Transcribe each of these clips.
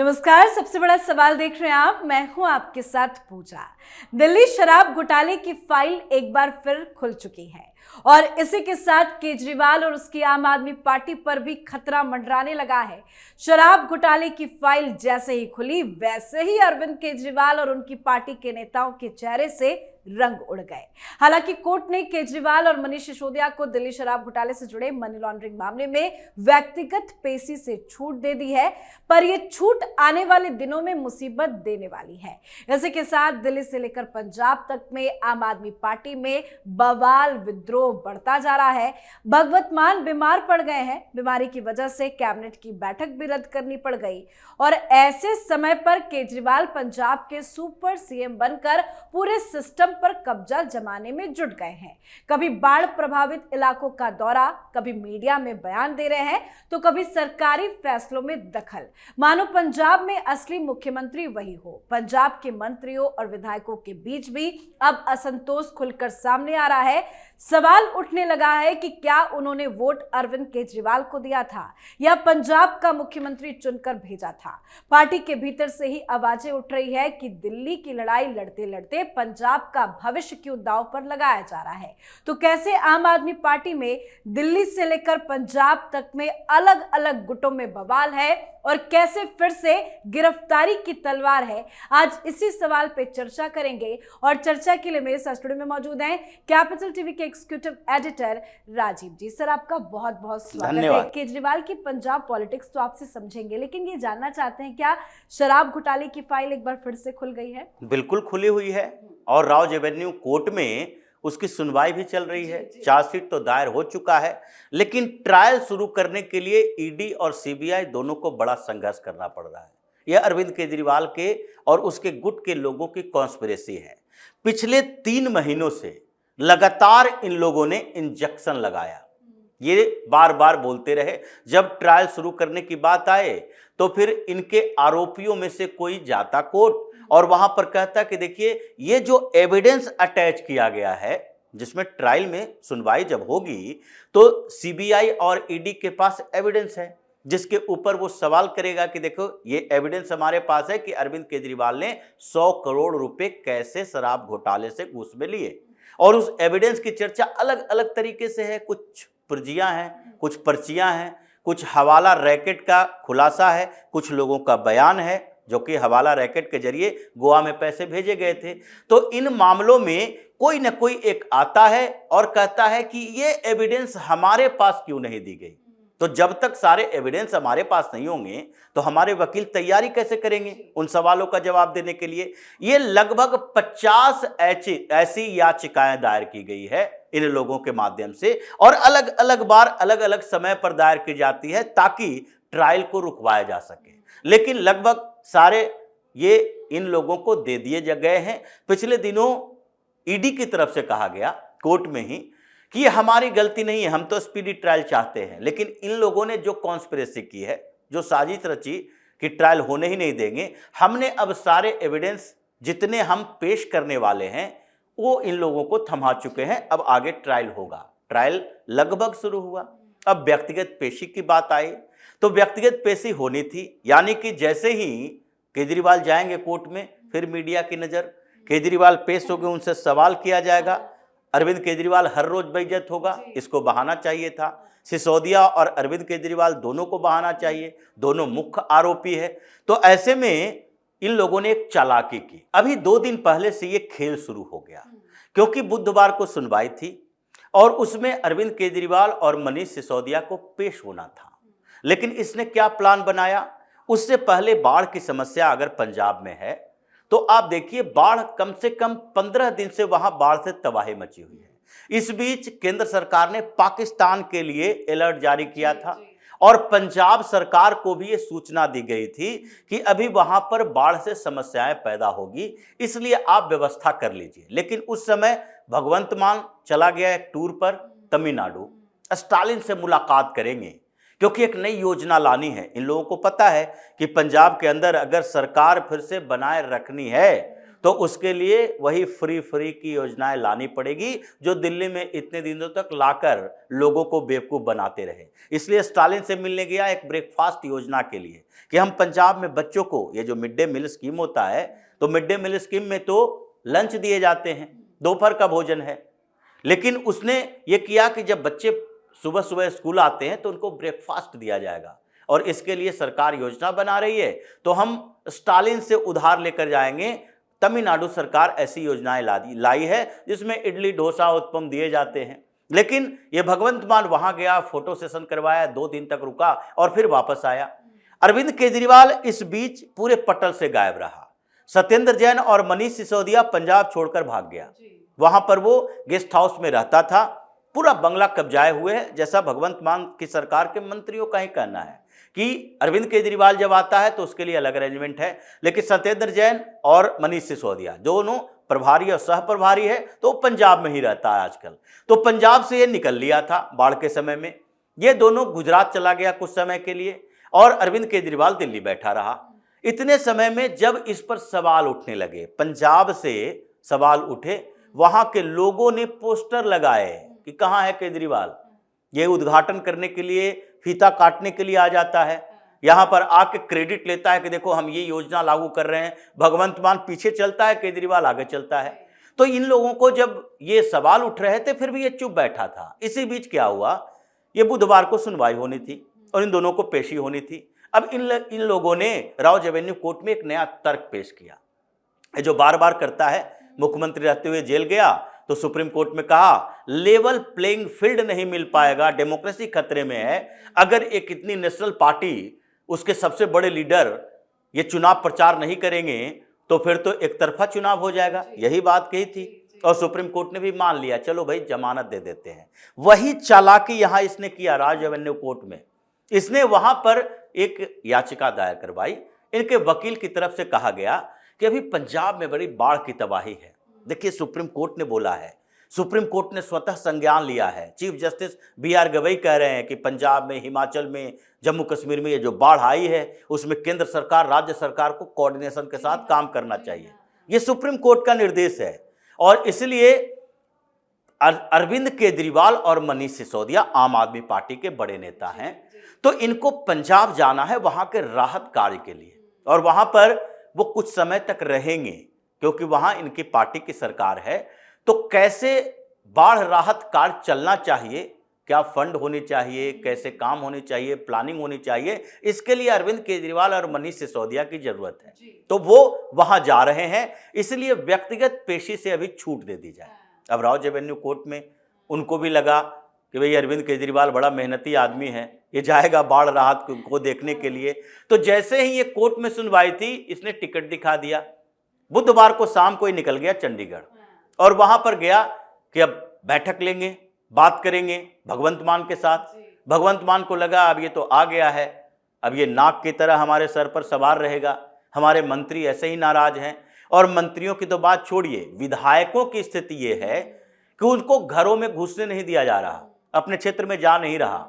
नमस्कार। सबसे बड़ा सवाल देख रहे हैं आप, मैं हूं आपके साथ पूजा। दिल्ली शराब घोटाले की फाइल एक बार फिर खुल चुकी है और इसी के साथ केजरीवाल और उसकी आम आदमी पार्टी पर भी खतरा मंडराने लगा है। शराब घोटाले की फाइल जैसे ही खुली वैसे ही अरविंद केजरीवाल और उनकी पार्टी के नेताओं के चेहरे से रंग उड़ गए। हालांकि कोर्ट ने केजरीवाल और मनीष सिसोदिया को दिल्ली शराब घोटाले से जुड़े मनी लॉन्ड्रिंग मामले में व्यक्तिगत पेशी से छूट दे दी है, पर यह छूट आने वाले दिनों में मुसीबत देने वाली है। इसी के साथ दिल्ली से लेकर पंजाब तक में आम आदमी पार्टी में बवाल विद्रोह बढ़ता जा रहा है। भगवत मान बीमार पड़ गए हैं, बीमारी की वजह से कैबिनेट की बैठक भी रद्द करनी पड़ गई और ऐसे समय पर केजरीवाल पंजाब के सुपर सीएम बनकर पूरे सिस्टम पर कब्जा जमाने में जुट गए हैं। कभी बाढ़ प्रभावित इलाकों का दौरा, कभी मीडिया में बयान दे रहे हैं तो कभी सरकारी फैसलों में दखल, मानो पंजाब में असली मुख्यमंत्री वही हो। पंजाब के मंत्रियों और विधायकों के बीच भी अब असंतोष खुलकर सामने आ रहा है। सवाल उठने लगा है कि क्या उन्होंने वोट अरविंद केजरीवाल को दिया था या पंजाब का मुख्यमंत्री चुनकर भेजा था। पार्टी के भीतर से ही आवाजें उठ रही है कि दिल्ली की लड़ाई लड़ते लड़ते पंजाब का भविष्य क्यों दांव पर लगाया जा रहा है। तो कैसे आम आदमी पार्टी में दिल्ली से लेकर पंजाब तक में अलग अलग गुटों में बवाल है और कैसे फिर से गिरफ्तारी की तलवार है, आज इसी सवाल पे चर्चा करेंगे। और चर्चा के लिए मेरे साथ स्टूडियो में मौजूद हैं कैपिटल टीवी के एग्जीक्यूटिव एडिटर राजीव जी। सर, आपका बहुत बहुत स्वागत है। केजरीवाल की पंजाब पॉलिटिक्स तो आपसे समझेंगे, लेकिन ये जानना चाहते हैं क्या शराब घोटाले की फाइल एक बार फिर से खुल गई है? बिल्कुल खुली हुई है और राव एवेन्यू कोर्ट में उसकी सुनवाई भी चल रही है। चार्जशीट तो दायर हो चुका है, लेकिन ट्रायल शुरू करने के लिए ईडी और सीबीआई दोनों को बड़ा संघर्ष करना पड़ रहा है। यह अरविंद केजरीवाल के और उसके गुट के लोगों की कॉन्स्पिरेसी है। पिछले 3 महीनों से लगातार इन लोगों ने इंजेक्शन लगाया। ये बार बार बोलते रहे, जब ट्रायल शुरू करने की बात आए तो फिर इनके आरोपियों में से कोई जाता कोर्ट और वहां पर कहता कि देखिए ये जो एविडेंस अटैच किया गया है, जिसमें ट्रायल में सुनवाई जब होगी तो सीबीआई और ईडी के पास एविडेंस है, जिसके ऊपर वो सवाल करेगा कि देखो ये एविडेंस हमारे पास है कि अरविंद केजरीवाल ने 100 करोड़ रुपए कैसे शराब घोटाले से घूस में लिए। और उस एविडेंस की चर्चा अलग अलग तरीके से है। कुछ पुर्जियां हैं, कुछ पर्चियां हैं, कुछ हवाला रैकेट का खुलासा है, कुछ लोगों का बयान है जो कि हवाला रैकेट के जरिए गोवा में पैसे भेजे गए थे। तो इन मामलों में कोई न कोई एक आता है और कहता है कि ये एविडेंस हमारे पास क्यों नहीं दी गई। तो जब तक सारे एविडेंस हमारे पास नहीं होंगे तो हमारे वकील तैयारी कैसे करेंगे उन सवालों का जवाब देने के लिए। ये लगभग 50 ऐसी याचिकाएं दायर की गई है इन लोगों के माध्यम से और अलग अलग बार अलग अलग समय पर दायर की जाती है ताकि ट्रायल को रुकवाया जा सके। लेकिन लगभग सारे ये इन लोगों को दे दिए गए हैं। पिछले दिनों ईडी की तरफ से कहा गया कोर्ट में ही कि ये हमारी गलती नहीं है, हम तो स्पीडी ट्रायल चाहते हैं, लेकिन इन लोगों ने जो कॉन्स्पिरेसी की है, जो साजिश रची कि ट्रायल होने ही नहीं देंगे, हमने अब सारे एविडेंस जितने हम पेश करने वाले हैं वो इन लोगों को थमा चुके हैं। अब आगे ट्रायल होगा। ट्रायल लगभग शुरू हुआ। अब व्यक्तिगत पेशी की बात आई तो व्यक्तिगत पेशी होनी थी, यानी कि जैसे ही केजरीवाल जाएंगे कोर्ट में फिर मीडिया की नज़र, केजरीवाल पेश होंगे, उनसे सवाल किया जाएगा। अरविंद केजरीवाल हर रोज बेइज्जत होगा, इसको बहाना चाहिए था। सिसोदिया और अरविंद केजरीवाल दोनों को बहाना चाहिए, दोनों मुख्य आरोपी है। तो ऐसे में इन लोगों ने एक चालाकी की। अभी 2 दिन पहले से ये खेल शुरू हो गया, क्योंकि बुधवार को सुनवाई थी और उसमें अरविंद केजरीवाल और मनीष सिसोदिया को पेश होना था। लेकिन इसने क्या प्लान बनाया, उससे पहले बाढ़ की समस्या अगर पंजाब में है तो आप देखिए बाढ़ कम से कम 15 दिन से वहां बाढ़ से तबाही मची हुई है। इस बीच केंद्र सरकार ने पाकिस्तान के लिए अलर्ट जारी किया था और पंजाब सरकार को भी ये सूचना दी गई थी कि अभी वहां पर बाढ़ से समस्याएं पैदा होगी, इसलिए आप व्यवस्था कर लीजिए। लेकिन उस समय भगवंत मान चला गया एक टूर पर तमिलनाडु, स्टालिन से मुलाकात करेंगे क्योंकि एक नई योजना लानी है। इन लोगों को पता है कि पंजाब के अंदर अगर सरकार फिर से बनाए रखनी है तो उसके लिए वही फ्री की योजनाएं लानी पड़ेगी जो दिल्ली में इतने दिनों तक लाकर लोगों को बेवकूफ बनाते रहे। इसलिए स्टालिन से मिलने गया एक ब्रेकफास्ट योजना के लिए कि हम पंजाब में बच्चों को, ये जो मिड डे मील स्कीम होता है, तो मिड डे मील स्कीम में तो लंच दिए जाते हैं, दोपहर का भोजन है, लेकिन उसने ये किया कि जब बच्चे सुबह सुबह स्कूल आते हैं तो उनको ब्रेकफास्ट दिया जाएगा और इसके लिए सरकार योजना बना रही है। तो हम स्टालिन से उधार लेकर जाएंगे। तमिलनाडु सरकार ऐसी योजनाएं लाई है जिसमें इडली डोसा उत्पम दिए जाते हैं। लेकिन ये भगवंत मान वहां गया, फोटो सेशन करवाया, 2 दिन तक रुका और फिर वापस आया। अरविंद केजरीवाल इस बीच पूरे पटल से गायब रहा। सत्येंद्र जैन और मनीष सिसोदिया पंजाब छोड़कर भाग गया। वहां पर वो गेस्ट हाउस में रहता था, पूरा बंगला कब्जाए हुए है, जैसा भगवंत मान की सरकार के मंत्रियों का ही कहना है कि अरविंद केजरीवाल जब आता है तो उसके लिए अलग अरेंजमेंट है, लेकिन सत्येंद्र जैन और मनीष सिसोदिया दोनों प्रभारी और सह प्रभारी है, तो पंजाब में ही रहता है आजकल। तो पंजाब से ये निकल लिया था बाढ़ के समय में, ये दोनों गुजरात चला गया कुछ समय के लिए और अरविंद केजरीवाल दिल्ली बैठा रहा। इतने समय में जब इस पर सवाल उठने लगे, पंजाब से सवाल उठे, वहां के लोगों ने पोस्टर लगाए कि कहां है केजरीवाल, ये उद्घाटन करने के लिए, फीता काटने के लिए आ जाता है, यहां पर आके क्रेडिट लेता है कि देखो हम ये योजना लागू कर रहे हैं, भगवंत मान पीछे चलता है, केजरीवाल आगे चलता है। तो इन लोगों को जब ये सवाल उठ रहे थे फिर भी ये चुप बैठा था। इसी बीच क्या हुआ, ये बुधवार को सुनवाई होनी थी और इन दोनों को पेशी होनी थी। अब इन लोगों ने राउज एवेन्यू कोर्ट में एक नया तर्क पेश किया, जो बार बार करता है। मुख्यमंत्री रहते हुए जेल गया तो सुप्रीम कोर्ट में कहा लेवल प्लेइंग फील्ड नहीं मिल पाएगा, डेमोक्रेसी खतरे में है। अगर एक इतनी नेशनल पार्टी, उसके सबसे बड़े लीडर ये चुनाव प्रचार नहीं करेंगे तो फिर तो एक तरफा चुनाव हो जाएगा, यही बात कही थी और सुप्रीम कोर्ट ने भी मान लिया, चलो भाई जमानत दे देते हैं। वही चालाकी यहां इसने किया राउज एवेन्यू कोर्ट में। इसने वहां पर एक याचिका दायर करवाई। इनके वकील की तरफ से कहा गया कि अभी पंजाब में बड़ी बाढ़ की तबाही है। देखिए सुप्रीम कोर्ट ने बोला है, सुप्रीम कोर्ट ने स्वतः संज्ञान लिया है। चीफ जस्टिस BR गवई कह रहे हैं कि पंजाब में, हिमाचल में, जम्मू कश्मीर में ये जो बाढ़ आई है उसमें केंद्र सरकार, राज्य सरकार को कोऑर्डिनेशन के साथ काम करना चाहिए। ये सुप्रीम कोर्ट का निर्देश है और इसलिए अरविंद केजरीवाल और मनीष सिसोदिया आम आदमी पार्टी के बड़े नेता हैं, तो इनको पंजाब जाना है वहां के राहत कार्य के लिए और वहां पर वो कुछ समय तक रहेंगे क्योंकि वहां इनकी पार्टी की सरकार है। तो कैसे बाढ़ राहत कार्य चलना चाहिए, क्या फंड होने चाहिए, कैसे काम होने चाहिए, प्लानिंग होनी चाहिए, इसके लिए अरविंद केजरीवाल और मनीष सिसोदिया की जरूरत है। तो वो वहां जा रहे हैं, इसलिए व्यक्तिगत पेशी से अभी छूट दे दी जाए। अब राउज एवेन्यू कोर्ट में उनको भी लगा कि भाई अरविंद केजरीवाल बड़ा मेहनती आदमी है, ये जाएगा बाढ़ राहत को देखने के लिए। तो जैसे ही ये कोर्ट में सुनवाई थी, इसने टिकट दिखा दिया। बुधवार को शाम को ही निकल गया चंडीगढ़ और वहां पर गया कि अब बैठक लेंगे, बात करेंगे भगवंत मान के साथ। भगवंत मान को लगा अब ये तो आ गया है, अब ये नाक की तरह हमारे सर पर सवार रहेगा, हमारे मंत्री ऐसे ही नाराज हैं। और मंत्रियों की तो बात छोड़िए, विधायकों की स्थिति ये है कि उनको घरों में घुसने नहीं दिया जा रहा, अपने क्षेत्र में जा नहीं रहा।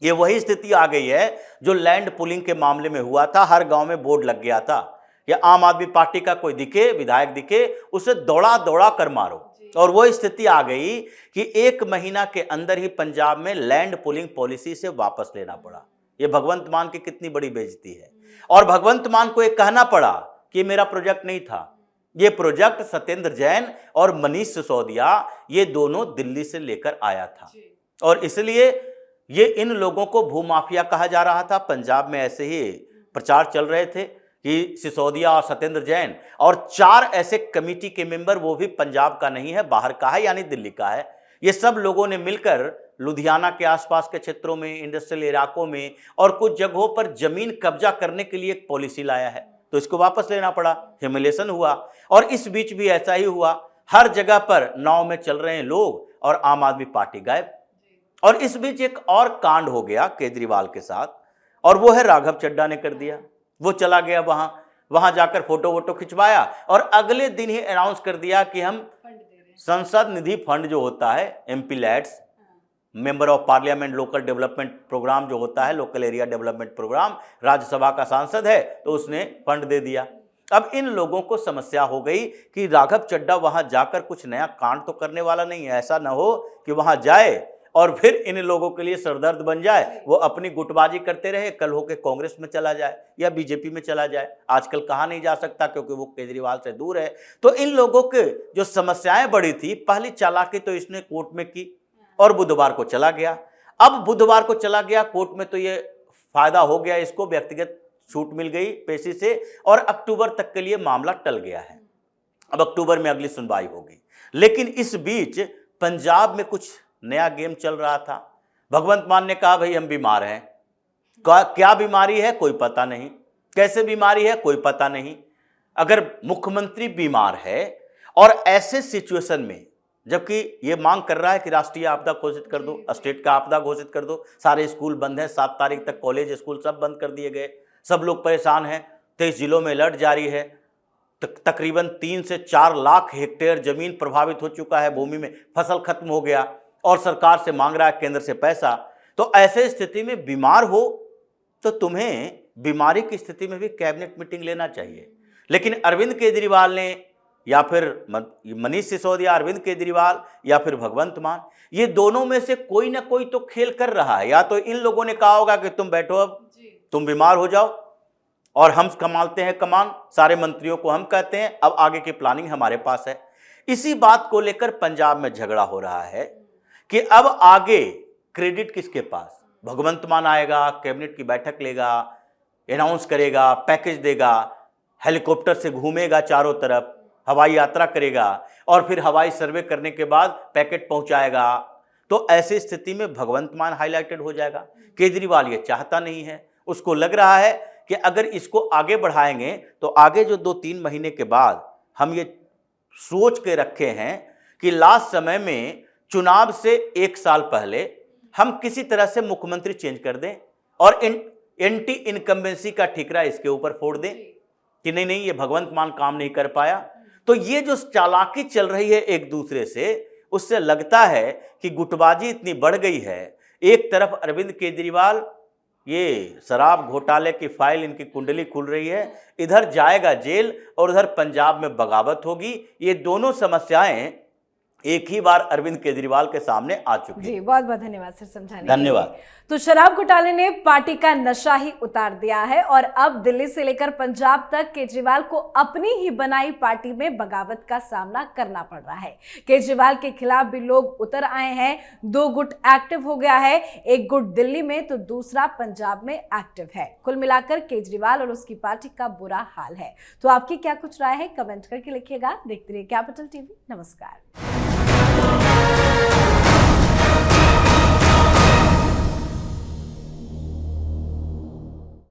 ये वही स्थिति आ गई है जो लैंड पुलिंग के मामले में हुआ था। हर गांव में बोर्ड लग गया था, या आम आदमी पार्टी का कोई दिखे, विधायक दिखे, उसे दौड़ा दौड़ा कर मारो। और वो स्थिति आ गई कि 1 महीना के अंदर ही पंजाब में लैंड पुलिंग पॉलिसी से वापस लेना पड़ा। ये भगवंत मान की कितनी बड़ी बेइज्जती है। और भगवंत मान को एक कहना पड़ा कि मेरा प्रोजेक्ट नहीं था, ये प्रोजेक्ट सत्येंद्र जैन और मनीष सिसोदिया ये दोनों दिल्ली से लेकर आया था। और इसलिए ये इन लोगों को भूमाफिया कहा जा रहा था। पंजाब में ऐसे ही प्रचार चल रहे थे कि सिसोदिया और सत्येंद्र जैन और 4 ऐसे कमेटी के मेंबर, वो भी पंजाब का नहीं है, बाहर का है, यानी दिल्ली का है। ये सब लोगों ने मिलकर लुधियाना के आसपास के क्षेत्रों में, इंडस्ट्रियल इलाकों में और कुछ जगहों पर जमीन कब्जा करने के लिए एक पॉलिसी लाया है। तो इसको वापस लेना पड़ा, ह्यूमिलेशन हुआ। और इस बीच भी ऐसा ही हुआ, हर जगह पर नाव में चल रहे हैं लोग और आम आदमी पार्टी गायब। और इस बीच एक और कांड हो गया केजरीवाल के साथ, और वो है राघव चड्ढा ने कर दिया। वो चला गया वहां जाकर फोटो वोटो खिंचवाया और अगले दिन ही अनाउंस कर दिया कि हम संसद निधि फंड जो होता है, MP लैट्स, member of parliament local development program जो होता है, local area development program, Rajya Sabha का सांसद है तो उसने फंड दे दिया। अब इन लोगों को समस्या हो गई कि राघव चड्ढा वहां जाकर कुछ नया कांड तो करने वाला नहीं है। ऐसा ना हो कि वहां जाए और फिर इन लोगों के लिए सरदर्द बन जाए, वो अपनी गुटबाजी करते रहे, कल होके कांग्रेस में चला जाए या बीजेपी में चला जाए। आजकल कहा नहीं जा सकता क्योंकि वो केजरीवाल से दूर है। तो इन लोगों के जो समस्याएं बढ़ी थी, पहली चालाकी तो इसने कोर्ट में की और बुधवार को चला गया। अब बुधवार को चला गया कोर्ट में, तो ये फायदा हो गया इसको, व्यक्तिगत छूट मिल गई पेशी से और अक्टूबर तक के लिए मामला टल गया है। अब अक्टूबर में अगली सुनवाई होगी। लेकिन इस बीच पंजाब में कुछ नया गेम चल रहा था। भगवंत मान ने कहा भाई हम बीमार हैं। क्या बीमारी है कोई पता नहीं, कैसे बीमारी है कोई पता नहीं। अगर मुख्यमंत्री बीमार है और ऐसे सिचुएशन में, जबकि ये मांग कर रहा है कि राष्ट्रीय आपदा घोषित कर दो, स्टेट का आपदा घोषित कर दो, सारे स्कूल बंद हैं, 7 तारीख तक कॉलेज स्कूल सब बंद कर दिए गए, सब लोग परेशान हैं, 23 जिलों में अलर्ट जारी है, तकरीबन 3 से 4 लाख हेक्टेयर जमीन प्रभावित हो चुका है, भूमि में फसल खत्म हो गया और सरकार से मांग रहा है केंद्र से पैसा। तो ऐसे स्थिति में बीमार हो तो तुम्हें बीमारी की स्थिति में भी कैबिनेट मीटिंग लेना चाहिए। लेकिन अरविंद केजरीवाल ने, या फिर मनीष सिसोदिया, अरविंद केजरीवाल या फिर भगवंत मान, ये दोनों में से कोई ना कोई तो खेल कर रहा है। या तो इन लोगों ने कहा होगा कि तुम बैठो, अब तुम बीमार हो जाओ और हम संभालते हैं कमान, सारे मंत्रियों को हम कहते हैं, अब आगे की प्लानिंग हमारे पास है। इसी बात को लेकर पंजाब में झगड़ा हो रहा है कि अब आगे क्रेडिट किसके पास। भगवंत मान आएगा, कैबिनेट की बैठक लेगा, अनाउंस करेगा, पैकेज देगा, हेलीकॉप्टर से घूमेगा चारों तरफ, हवाई यात्रा करेगा और फिर हवाई सर्वे करने के बाद पैकेट पहुंचाएगा। तो ऐसी स्थिति में भगवंत मान हाईलाइटेड हो जाएगा। केजरीवाल ये चाहता नहीं है। उसको लग रहा है कि अगर इसको आगे बढ़ाएंगे तो आगे जो 2-3 महीने के बाद हम ये सोच के रखे हैं कि लास्ट समय में चुनाव से 1 साल पहले हम किसी तरह से मुख्यमंत्री चेंज कर दें और एंटी इनकम्बेंसी का ठिकरा इसके ऊपर फोड़ दें कि नहीं ये भगवंत मान काम नहीं कर पाया। तो ये जो चालाकी चल रही है एक दूसरे से, उससे लगता है कि गुटबाजी इतनी बढ़ गई है। एक तरफ अरविंद केजरीवाल, ये शराब घोटाले की फाइल, इनकी कुंडली खुल रही है, इधर जाएगा जेल और उधर पंजाब में बगावत होगी। ये दोनों समस्याएं एक ही बार अरविंद केजरीवाल के सामने आ चुकी है। जी, बहुत बहुत धन्यवाद सर समझाने। धन्यवाद। तो शराब घोटाले ने पार्टी का नशा ही उतार दिया है और अब दिल्ली से लेकर पंजाब तक केजरीवाल को अपनी ही बनाई पार्टी में बगावत का सामना करना पड़ रहा है। केजरीवाल के खिलाफ भी लोग उतर आए हैं। 2 गुट एक्टिव हो गया है, एक गुट दिल्ली में तो दूसरा पंजाब में एक्टिव है। कुल मिलाकर केजरीवाल और उसकी पार्टी का बुरा हाल है। तो आपकी क्या कुछ राय है, कमेंट करके लिखिएगा। देखते रहिए कैपिटल टीवी। नमस्कार।